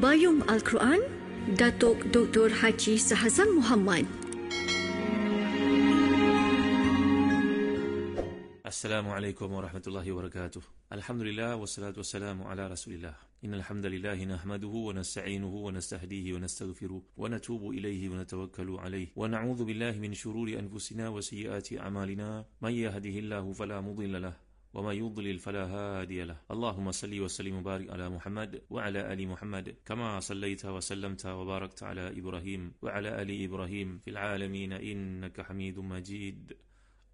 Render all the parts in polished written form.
Bayum Al-Quran, Datuk Dr. Haji Shahzam Muhammad. Assalamualaikum warahmatullahi wabarakatuh. Alhamdulillah wassalatu wassalamu ala Rasulillah. Innal hamdalillah nahmaduhu wa nasta'inuhu wa nastahdihi wa nastaghfiruh wa natubu ilayhi wa natawakkalu alayhi wa na'udzu billahi min shururi anfusina wa sayyiati a'malina. May yahdihillahu fala mudilla lahu wa may yudlil fala hadiya lahu. Allahumma salli wa sallim wa barik ala Muhammad wa ala ali Muhammad kama sallaita wa sallamta wa barakta ala Ibrahim wa ala ali Ibrahim fil alamin innaka Hamidum Majid.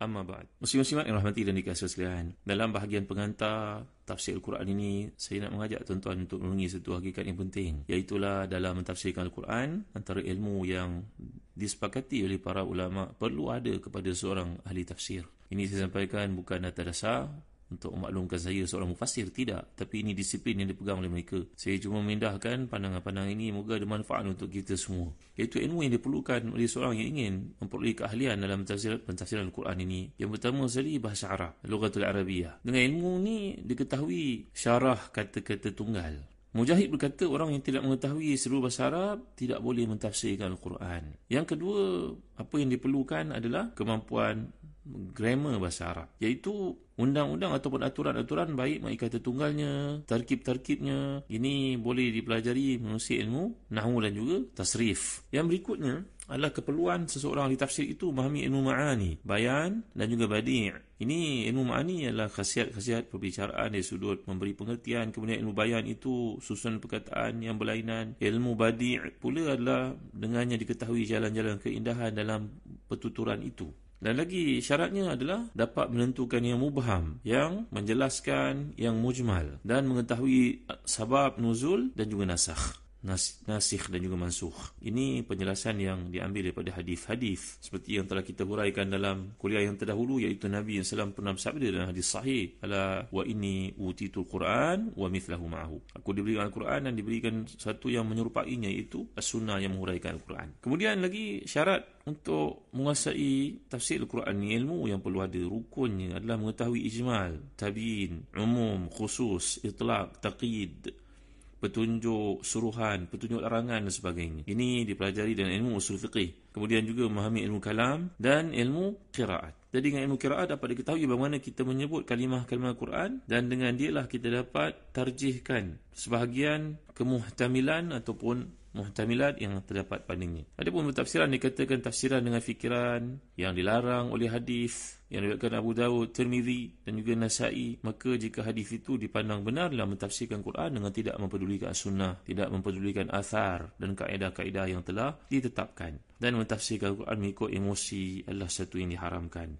Amma ba'd. Muslim-muslimat yang rahmati dan dikasihi sekalian, dalam bahagian pengantar tafsir Al-Quran ini, saya nak mengajak tuan-tuan untuk merenungi satu hakikat yang penting, iaitulah dalam mentafsirkan Al-Quran, antara ilmu yang disepakati oleh para ulama perlu ada kepada seorang ahli tafsir. Ini saya sampaikan bukan atas dasar untuk memaklumkan saya seorang mufassir, tidak, tapi ini disiplin yang dipegang oleh mereka. Saya cuma memindahkan pandangan-pandangan ini, moga ada manfaat untuk kita semua, iaitu ilmu yang diperlukan oleh seorang yang ingin memperoleh keahlian dalam pentafsiran Al-Quran ini. Yang pertama sekali, bahasa Arab, Lughatul Arabiyah. Dengan ilmu ni diketahui syarah kata-kata tunggal. Mujahid berkata, orang yang tidak mengetahui seluruh bahasa Arab tidak boleh mentafsirkan Al-Quran. Yang kedua, apa yang diperlukan adalah kemampuan grammar bahasa Arab, iaitu undang-undang ataupun aturan-aturan, baik mai kata tunggalnya, tarkib-tarkibnya. Ini boleh dipelajari menerusi ilmu nahwu dan juga tasrif. Yang berikutnya adalah keperluan seseorang ahli tafsir itu memahami ilmu ma'ani, bayan dan juga badi'. Ini ilmu ma'ani adalah khasiat-khasiat perbicaraan dari sudut memberi pengertian. Kemudian ilmu bayan itu susunan perkataan yang berlainan. Ilmu badi' pula adalah dengannya diketahui jalan-jalan keindahan dalam pertuturan itu. Dan lagi syaratnya adalah dapat menentukan yang mubham, yang menjelaskan yang mujmal, dan mengetahui sabab nuzul dan juga nasikh dan juga mansukh. Ini penjelasan yang diambil daripada hadis-hadis seperti yang telah kita huraikan dalam kuliah yang terdahulu, iaitu Nabi SAW pernah bersabda dalam hadis sahih, ala wa inni utitul Quran wa mithlahu ma'ahu. Aku diberikan Al-Quran dan diberikan satu yang menyerupainya, iaitu as-sunnah yang menghuraikan Al-Quran. Kemudian lagi syarat untuk menguasai tafsir Al-Quran ni, ilmu yang perlu ada, rukunnya adalah mengetahui ijmal, tabiin, umum, khusus, itlaq, taqyid, petunjuk suruhan, petunjuk larangan dan sebagainya. Ini dipelajari dengan ilmu usul fiqih. Kemudian juga memahami ilmu kalam dan ilmu qiraat. Jadi dengan ilmu qiraat dapat diketahui bagaimana kita menyebut kalimah-kalimah Al-Quran, dan dengan dialah kita dapat tarjihkan sebahagian kemuhtamilan ataupun muhtamilat yang terdapat padanya. Adapun tafsiran dikatakan tafsiran dengan fikiran yang dilarang oleh hadis yang diriwayatkan Abu Dawud, Tirmizi dan juga Nasa'i, maka jika hadis itu dipandang benar dalam mentafsirkan Quran dengan tidak mempedulikan sunnah, tidak mempedulikan athar dan kaedah-kaedah yang telah ditetapkan, dan mentafsirkan Quran mengikut emosi adalah satu yang diharamkan.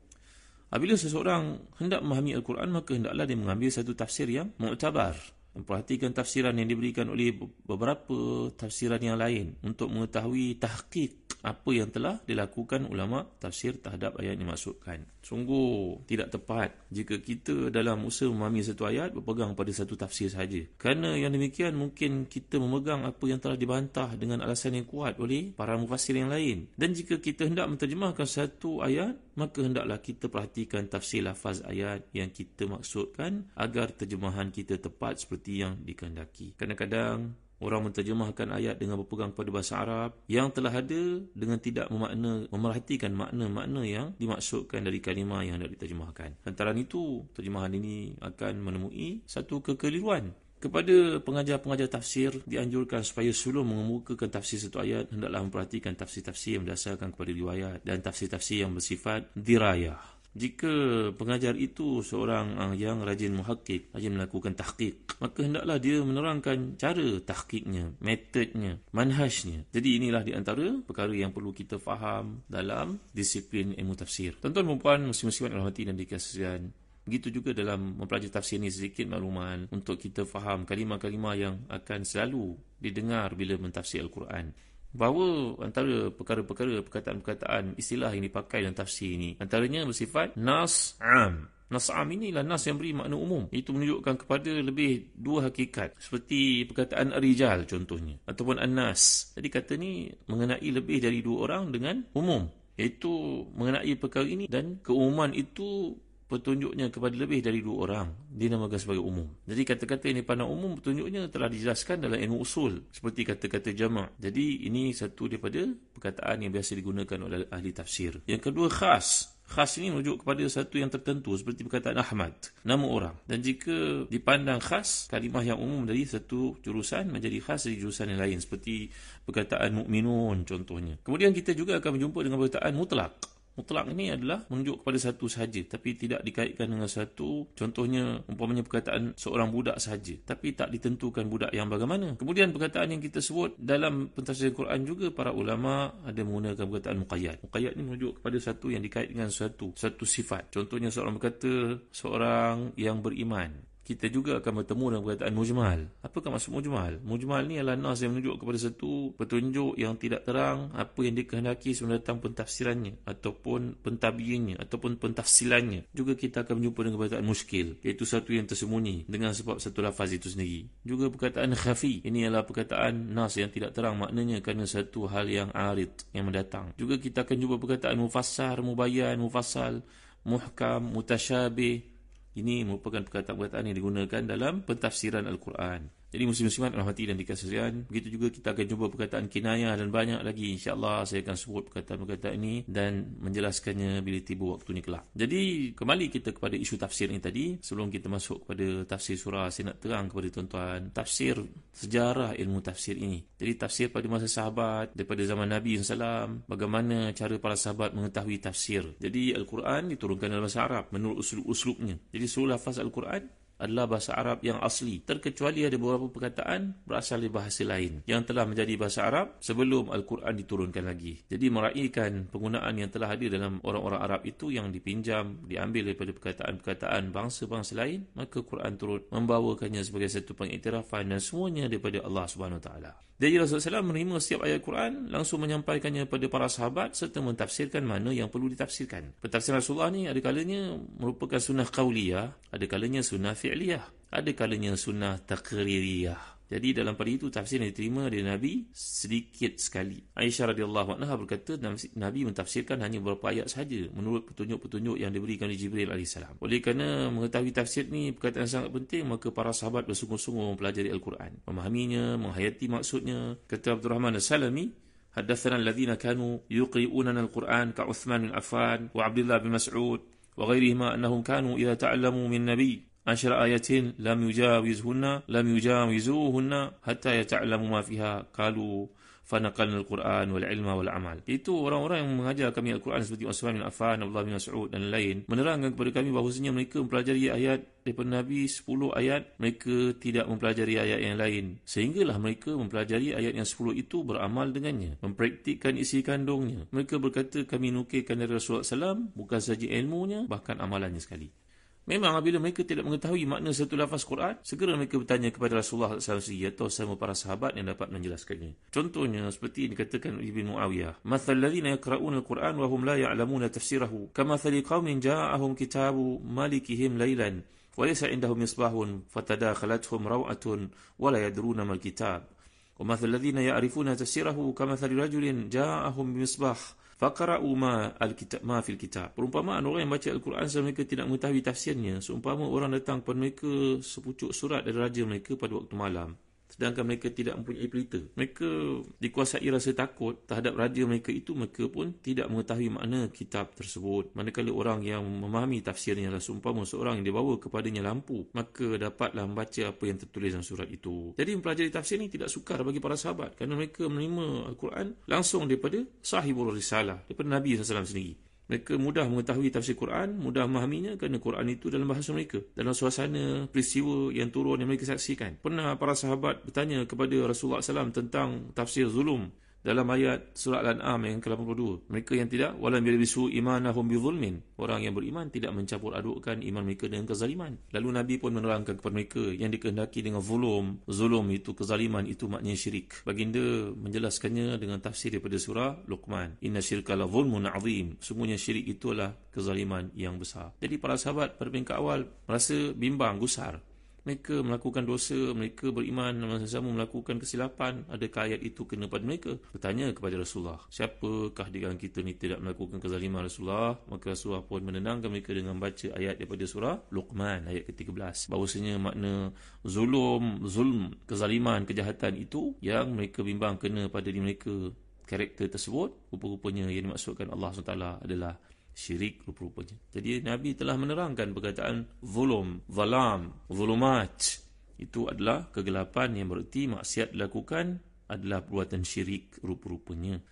Apabila seseorang hendak memahami Al-Quran, maka hendaklah dia mengambil satu tafsir yang mu'tabar, memperhatikan tafsiran yang diberikan oleh beberapa tafsiran yang lain untuk mengetahui tahqiq apa yang telah dilakukan ulama tafsir terhadap ayat yang dimaksudkan. Sungguh tidak tepat jika kita dalam usaha memahami satu ayat berpegang pada satu tafsir sahaja. Kerana yang demikian mungkin kita memegang apa yang telah dibantah dengan alasan yang kuat oleh para mufassir yang lain. Dan jika kita hendak menterjemahkan satu ayat, maka hendaklah kita perhatikan tafsir lafaz ayat yang kita maksudkan agar terjemahan kita tepat seperti yang dikehendaki. Kadang-kadang orang menterjemahkan ayat dengan berpegang pada bahasa Arab yang telah ada dengan tidak memerhatikan makna-makna yang dimaksudkan dari kalimah yang hendak diterjemahkan. Antara itu, terjemahan ini akan menemui satu kekeliruan. Kepada pengajar-pengajar tafsir dianjurkan supaya sebelum mengemukakan tafsir satu ayat, hendaklah memperhatikan tafsir-tafsir yang berdasarkan kepada riwayat dan tafsir-tafsir yang bersifat dirayah. Jika pengajar itu seorang yang rajin muhakkik, rajin melakukan tahqiq, maka hendaklah dia menerangkan cara tahqiqnya, metodnya, manhajnya. Jadi inilah di antara perkara yang perlu kita faham dalam disiplin ilmu tafsir. Tuan-tuan dan puan, muslim-muslimat yang rahmati dan dikasihi, begitu juga dalam mempelajari tafsir ini, sedikit makluman untuk kita faham kalimah-kalimah yang akan selalu didengar bila mentafsir Al-Quran. Bahawa antara perkara-perkara, perkataan-perkataan, istilah yang dipakai dalam tafsir ini, antaranya bersifat nas am. Nas am inilah nas yang beri makna umum. Itu menunjukkan kepada lebih dua hakikat, seperti perkataan ar-rijal contohnya, ataupun an-nas. Jadi kata ni mengenai lebih dari dua orang dengan umum, iaitu mengenai perkara ini, dan keumuman itu petunjuknya kepada lebih dari 2 orang dinamakan sebagai umum. Jadi kata-kata yang dipandang umum petunjuknya telah dijelaskan dalam ilmu usul seperti kata-kata jama'. Jadi ini satu daripada perkataan yang biasa digunakan oleh ahli tafsir. Yang kedua, khas. Khas ini merujuk kepada satu yang tertentu seperti perkataan Ahmad, nama orang. Dan jika dipandang khas, kalimah yang umum dari satu jurusan menjadi khas dari jurusan yang lain seperti perkataan mukminun contohnya. Kemudian kita juga akan berjumpa dengan perkataan mutlak. Mutlak ini adalah menunjuk kepada satu sahaja tapi tidak dikaitkan dengan satu. Contohnya umpamanya perkataan seorang budak sahaja tapi tak ditentukan budak yang bagaimana. Kemudian perkataan yang kita sebut dalam pentafsiran Quran juga para ulama ada menggunakan perkataan muqayyad. Muqayyad ini menunjuk kepada satu yang dikaitkan dengan satu sifat. Contohnya seorang berkata seorang yang beriman. Kita juga akan bertemu dengan perkataan mujmal. Apakah maksud mujmal? Mujmal ni adalah nas yang menunjuk kepada satu petunjuk yang tidak terang apa yang dikehendaki sebelum datang pentafsirannya ataupun pentabiinnya ataupun pentafsilannya. Juga kita akan berjumpa dengan perkataan muskil, iaitu satu yang tersembunyi dengan sebab satu lafaz itu sendiri. Juga perkataan khafi, ini adalah perkataan nas yang tidak terang maknanya kerana satu hal yang arid yang mendatang. Juga kita akan jumpa perkataan mufassar, mubayyan, mufassal, muhkam, mutasyabih. Ini merupakan perkataan-perkataan yang digunakan dalam pentafsiran Al-Quran. Jadi muslim-muslimat rahmati dan dikasihan. Begitu juga kita akan jumpa perkataan kinayah dan banyak lagi. InsyaAllah saya akan sebut perkataan-perkataan ini dan menjelaskannya bila tiba waktunya kelak. Jadi kembali kita kepada isu tafsir ini tadi. Sebelum kita masuk kepada tafsir surah, saya nak terang kepada tuan-tuan tafsir sejarah ilmu tafsir ini. Jadi tafsir pada masa sahabat, daripada zaman Nabi SAW, bagaimana cara para sahabat mengetahui tafsir. Jadi Al-Quran diturunkan dalam bahasa Arab menurut uslub-uslubnya. Jadi seluruh lafaz Al-Quran adalah bahasa Arab yang asli, terkecuali ada beberapa perkataan berasal dari bahasa lain yang telah menjadi bahasa Arab sebelum Al-Quran diturunkan lagi. Jadi meraihkan penggunaan yang telah ada dalam orang-orang Arab itu yang dipinjam, diambil daripada perkataan-perkataan bangsa-bangsa lain, maka Quran turut membawakannya sebagai satu pengiktirafan dan semuanya daripada Allah Subhanahu Wa Taala. Jadi Rasulullah SAW menerima setiap ayat Quran, langsung menyampaikannya kepada para sahabat serta mentafsirkan mana yang perlu ditafsirkan. Pentafsiran Rasulullah ni ada kalanya merupakan sunnah qauliyah, ada kalanya sunnah fi'liyah, ada kalanya sunnah taqririyah. Jadi dalam pada itu tafsir yang diterima dari Nabi sedikit sekali. Aisyah radhiyallahu anha berkata Nabi mentafsirkan hanya beberapa ayat sahaja menurut petunjuk-petunjuk yang diberikan oleh Jibril AS. Oleh kerana mengetahui tafsir ni perkataan sangat penting, maka para sahabat bersungguh-sungguh mempelajari Al-Quran, memahaminya, menghayati maksudnya. Kata Abdul Rahman As-Salami, haddathana alladhina kanu yuqri'unana Al-Quran ka Uthman bin Affan wa Abdullah bin Mas'ud wa ghairihima annahum kanu idza ta'allamu min nabi عشر آيات لم يجاوزوهن حتى يتعلموا ما فيها قالوا فنقلنا القرآن والعلم والعمل. Itu orang-orang yang mengajar kami Al-Quran seperti Uthman bin Affan, Abdullah bin Mas'ud dan lain, menerangkan kepada kami bahawasanya mereka mempelajari ayat daripada Nabi 10 ayat, mereka tidak mempelajari ayat yang lain, sehinggalah mereka mempelajari ayat yang 10 itu, beramal dengannya, mempraktikkan isi kandungnya. Mereka berkata kami nukilkan dari Rasulullah SAW bukan saja ilmunya, bahkan amalannya sekali. Memang apabila mereka tidak mengetahui makna satu lafaz Quran, segera mereka bertanya kepada Rasulullah SAW atau sama para sahabat yang dapat menjelaskannya. Contohnya seperti yang dikatakan oleh Ibn Muawiyah, "Mathal ladzina yaqra'una al-Quran wa hum la ya'lamuna tafsirahu, kamathali qaumin ja'ahum kitabu malikihim lailan wa laysa 'indahum misbahun fatadakhalathum raw'atun wa la yadruna mal kitab. Wa mathal ladzina ya'rifuna tafsirahu kamathali rajulin ja'ahum bimisbah faqra'u ma fil kitab." Perumpamaan orang yang baca Al-Quran sebab mereka tidak mengetahui tafsirnya, seumpama orang datang kepada mereka sepucuk surat dari raja mereka pada waktu malam, sedangkan mereka tidak mempunyai pelita. Mereka dikuasai rasa takut terhadap raja mereka itu, mereka pun tidak mengetahui makna kitab tersebut. Manakala orang yang memahami tafsirnya adalah seumpama seorang yang dibawa kepadanya lampu, maka dapatlah membaca apa yang tertulis dalam surat itu. Jadi mempelajari tafsir ini tidak sukar bagi para sahabat kerana mereka menerima Al-Quran langsung daripada sahibul risalah, daripada Nabi SAW sendiri. Mereka mudah mengetahui tafsir Quran, mudah memahaminya kerana Quran itu dalam bahasa mereka, dalam suasana peristiwa yang turun yang mereka saksikan. Pernah para sahabat bertanya kepada Rasulullah SAW tentang tafsir zulum dalam ayat surah Al-An'am yang ke-82. Mereka yang tidak, walam yalbisu imanahum bizulmin, orang yang beriman tidak mencampur adukkan iman mereka dengan kezaliman. Lalu Nabi pun menerangkan kepada mereka yang dikehendaki dengan zulum itu kezaliman, itu maknanya syirik. Baginda menjelaskannya dengan tafsir daripada surah Luqman, inna syirka la zulmun azim, semuanya syirik itulah kezaliman yang besar. Jadi para sahabat pada peringkat awal merasa bimbang, gusar. mereka melakukan dosa, mereka beriman sama-sama melakukan kesilapan, adakah ayat itu kena pada mereka? Bertanya kepada Rasulullah, siapakah di kalangan kita ni tidak melakukan kezaliman Rasulullah? Maka Rasulullah pun menenangkan mereka dengan baca ayat daripada surah Luqman ayat ke-13, bahawasanya makna zulm, kezaliman, kejahatan itu yang mereka bimbang kena pada diri mereka, karakter tersebut, rupa-rupanya yang dimaksudkan Allah SWT adalah syirik rupa-rupanya. Jadi Nabi telah menerangkan perkataan zulum, zalam, zulumat, itu adalah kegelapan, yang bererti maksiat dilakukan adalah perbuatan syirik rupa-rupanya.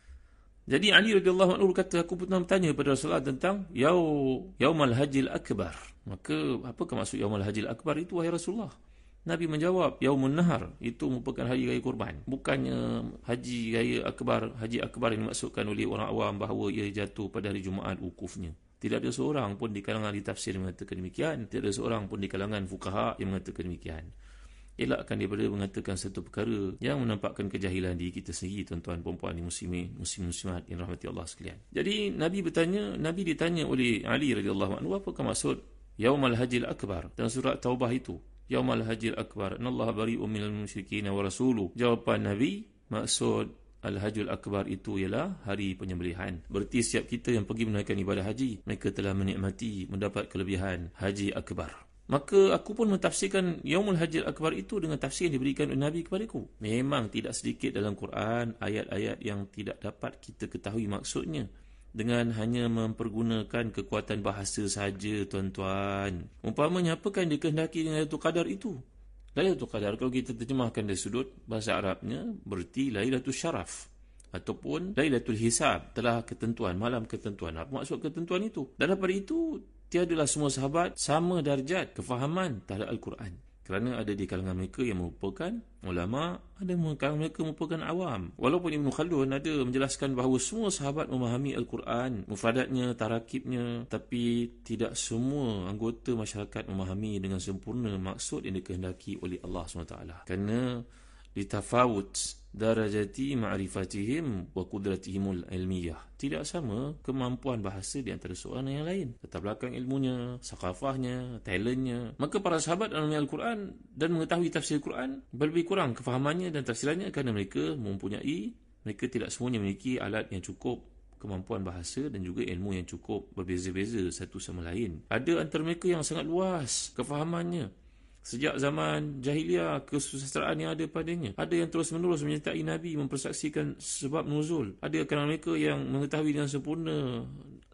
Jadi Ali radhiyallahu anhu kata, aku pernah bertanya kepada Rasulullah tentang Yaumal Hajjil Akbar. Maka apakah maksud Yaumal Hajjil Akbar itu, wahai Rasulullah? Nabi menjawab, Yaumun Nahar, itu merupakan hari raya kurban. Bukannya haji raya akbar, haji akbar yang dimaksudkan oleh orang awam bahawa ia jatuh pada hari Jumaat wukufnya. Tidak ada seorang pun di kalangan ahli tafsir yang mengatakan demikian. Tidak ada seorang pun di kalangan fuqaha yang mengatakan demikian. Elakkan daripada mengatakan satu perkara yang menampakkan kejahilan diri kita sendiri, tuan-tuan puan-puan muslimat yang rahmati Allah sekalian. Jadi Nabi ditanya oleh Ali radhiyallahu anhu, apakah maksud Yaumal Hajjil Akbar dalam surat Taubah itu? Yaumal Hajjil Akbar, innallaha bari'un minal musyrikin wa rasuluh. Jawapan Nabi, maksud Al-Hajjul Akbar itu ialah hari penyembelihan. Berarti setiap kita yang pergi menunaikan ibadah haji, mereka telah menikmati, mendapat kelebihan Haji Akbar. Maka aku pun mentafsirkan Yaumul Hajjil Akbar itu dengan tafsir yang diberikan oleh Nabi kepadaku. Memang tidak sedikit dalam Quran ayat-ayat yang tidak dapat kita ketahui maksudnya dengan hanya mempergunakan kekuatan bahasa saja, tuan-tuan. Umpamanya, apakah yang dikehendaki dengan Lailatul Qadar itu? Lailatul Qadar, kalau kita terjemahkan dari sudut bahasa Arabnya, berarti Lailatul Syaraf ataupun Lailatul Hisab, telah ketentuan, malam ketentuan. Apa maksud ketentuan itu? Dan daripada itu, tiadalah semua sahabat sama darjat kefahaman terhadap Al-Quran. Kerana ada di kalangan mereka yang merupakan ulama, ada di kalangan mereka merupakan awam. Walaupun Ibn Khaldun ada menjelaskan bahawa semua sahabat memahami Al-Quran, mufradatnya, tarakibnya, tapi tidak semua anggota masyarakat memahami dengan sempurna maksud yang dikehendaki oleh Allah SWT. Kerana litafawut darajati ma'rifatihim wa qudratihimul ilmiyah. Tidak sama kemampuan bahasa di antara seorang dan yang lain, latar belakang ilmunya, sakafahnya, talentnya. Maka para sahabat dalam Al-Quran dan mengetahui tafsir Al-Quran lebih kurang kefahamannya dan tafsirannya, kerana mereka tidak semuanya memiliki alat yang cukup, kemampuan bahasa dan juga ilmu yang cukup, berbeza-beza satu sama lain. Ada antara mereka yang sangat luas kefahamannya, sejak zaman jahiliah, kesusastraan yang ada padanya. Ada yang terus-menerus menyertai Nabi, mempersaksikan sebab nuzul. Ada kalangan mereka yang mengetahui dengan sempurna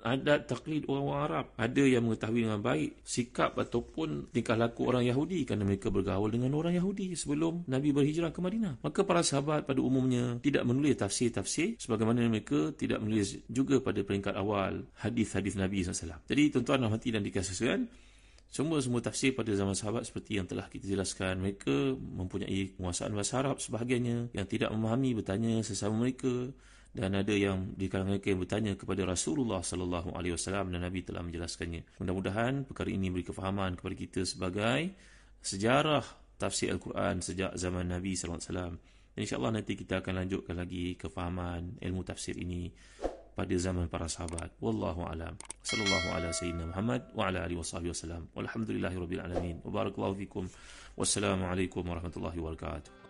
adat taklid orang-orang Arab. Ada yang mengetahui dengan baik sikap ataupun tingkah laku orang Yahudi, kerana mereka bergaul dengan orang Yahudi sebelum Nabi berhijrah ke Madinah. Maka para sahabat pada umumnya tidak menulis tafsir-tafsir, sebagaimana mereka tidak menulis juga pada peringkat awal hadis-hadis Nabi SAW. Jadi tuan-tuan rahmati dan dikasihi, semua tafsir pada zaman sahabat seperti yang telah kita jelaskan. Mereka mempunyai penguasaan bahasa Arab sebahagiannya. Yang tidak memahami bertanya sesama mereka, dan ada yang di kalangan mereka yang bertanya kepada Rasulullah sallallahu alaihi wasallam, dan Nabi telah menjelaskannya. Mudah-mudahan perkara ini beri kefahaman kepada kita sebagai sejarah tafsir Al-Quran sejak zaman Nabi sallallahu alaihi wasallam. InsyaAllah nanti kita akan lanjutkan lagi kefahaman ilmu tafsir ini pada zaman para sahabat. Wallahu a'lam. Sallallahu ala sayyidina Muhammad wa ala alihi washabihi wasallam. Walhamdulillahirabbil alamin. Wa barakallahu fikum. Wassalamu alaikum warahmatullahi wabarakatuh.